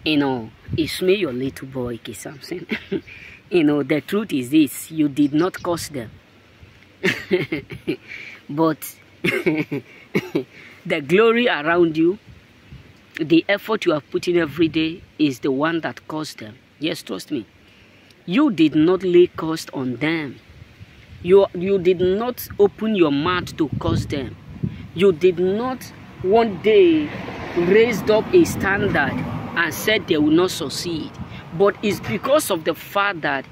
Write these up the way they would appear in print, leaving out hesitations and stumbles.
It's me, your little boy, K. Samson. The truth is this: you did not cause them, but the glory around you, the effort you have put in every day, is the one that caused them. Yes, trust me. You did not lay cost on them. You did not open your mouth to curse them. You did not one day raised up a standard and said they will not succeed. But it's because of the fact that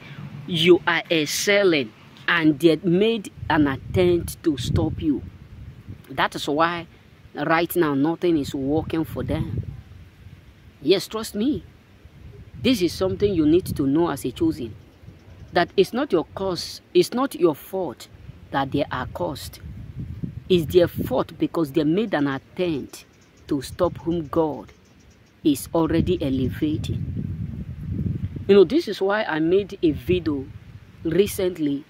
you are excelling and they made an attempt to stop you. That is why right now nothing is working for them. Yes, trust me. This is something you need to know as a chosen. That it's not your cause, it's not your fault that they are caused. It's their fault because they made an attempt to stop whom God is already elevating. This is why I made a video recently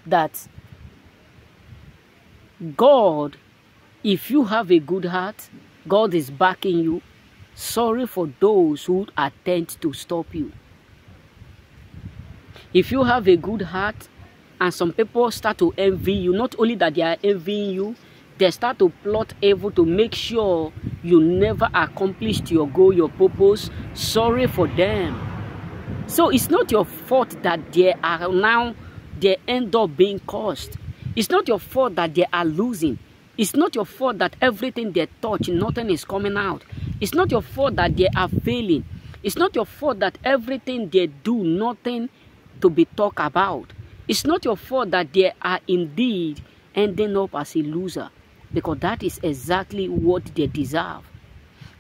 that God, if you have a good heart, God is backing you. Sorry for those who attempt to stop you. If you have a good heart and some people start to envy you, not only that they are envying you, they start to plot evil to make sure you never accomplished your goal, your purpose. Sorry for them. So it's not your fault that they end up being cursed. It's not your fault that they are losing. It's not your fault that everything they touch, nothing is coming out. It's not your fault that they are failing. It's not your fault that everything they do, nothing to be talked about. It's not your fault that they are indeed ending up as a loser, because that is exactly what they deserve.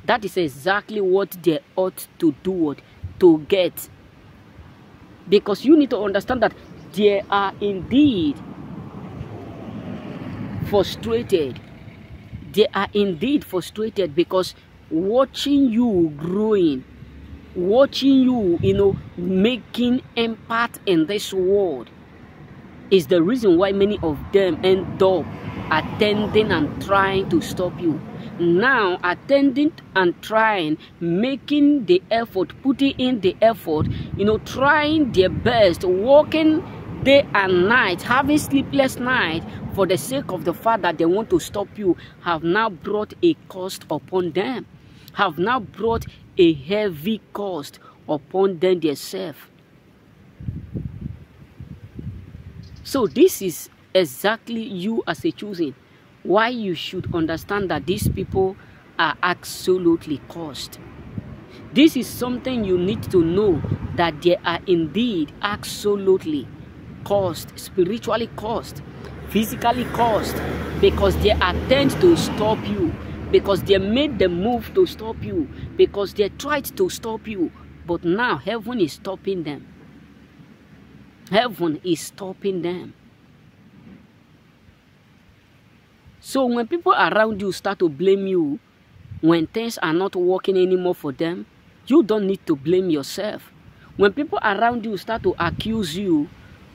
That is exactly what they ought to do, to get. Because you need to understand that they are indeed frustrated. They are indeed frustrated because watching you growing, watching you, making impact in this world is the reason why many of them end up attending and trying to stop you. Now, attending and trying, making the effort, putting in the effort, trying their best, working day and night, having sleepless night for the sake of the fact that they want to stop you, have now brought a cost upon them, have now brought a heavy cost upon them themselves. So this is exactly you as a chosen, why you should understand that these people are absolutely cursed. This is something you need to know, that they are indeed absolutely cursed, spiritually cursed, physically cursed, because they attempt to stop you, because they made the move to stop you, because they tried to stop you, but now heaven is stopping them. Heaven is stopping them. So when people around you start to blame you, when things are not working anymore for them, you don't need to blame yourself. When people around you start to accuse you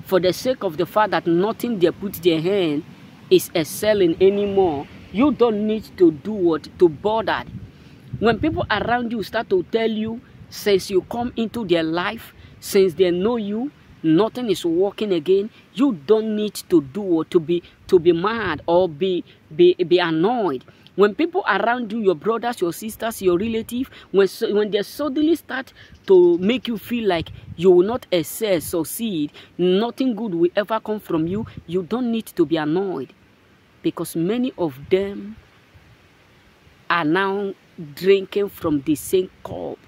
for the sake of the fact that nothing they put their hand is excelling anymore, you don't need to do what? To bother. When people around you start to tell you, since you come into their life, since they know you, nothing is working again, you don't need to do what? To be mad or be annoyed. When people around you, your brothers, your sisters, your relatives, when they suddenly start to make you feel like you will not excel, succeed, nothing good will ever come from you, you don't need to be annoyed. Because many of them are now drinking from the same cup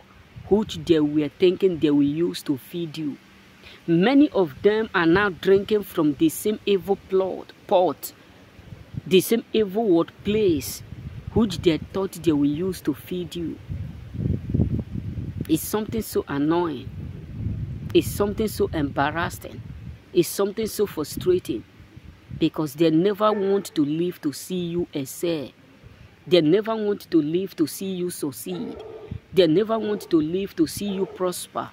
which they were thinking they will use to feed you. Many of them are now drinking from the same evil pot, the same evil word place, which they thought they will use to feed you. It's something so annoying. It's something so embarrassing. It's something so frustrating, because they never want to live to see you excel. They never want to live to see you succeed. They never want to live to see you prosper.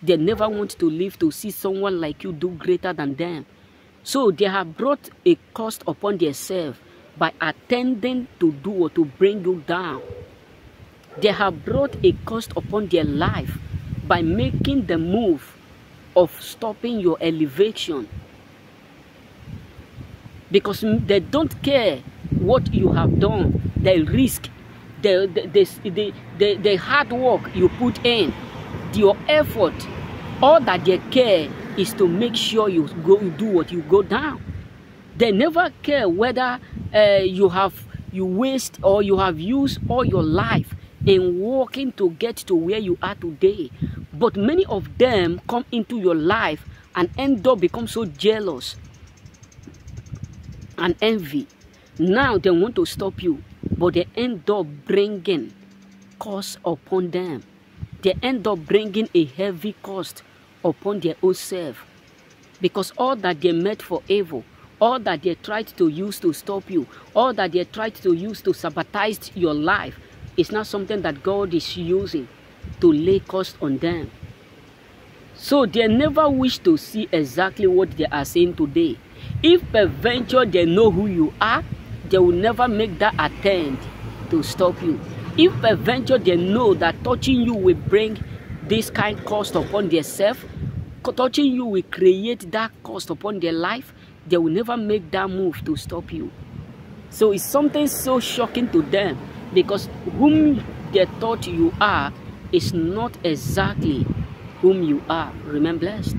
They never want to live to see someone like you do greater than them. So they have brought a cost upon themselves by attending to do or to bring you down. They have brought a cost upon their life by making the move of stopping your elevation. Because they don't care what you have done, the risk, the hard work you put in, your effort. All that they care is to make sure you do what you go down. They never care whether you waste or you have used all your life in working to get to where you are today. But many of them come into your life and end up become so jealous and envy. Now they want to stop you, but they end up bringing cost upon them. They end up bringing a heavy cost upon their own self, because all that they meant for evil, all that they tried to use to stop you, all that they tried to use to sabotage your life is not something that God is using to lay cost on them. So they never wish to see exactly what they are saying today. If peradventure they know who you are, they will never make that attempt to stop you. If peradventure they know that touching you will bring this kind of cost upon themselves, touching you will create that cost upon their life, they will never make that move to stop you. So it's something so shocking to them, because whom they thought you are is not exactly whom you are. Remain blessed.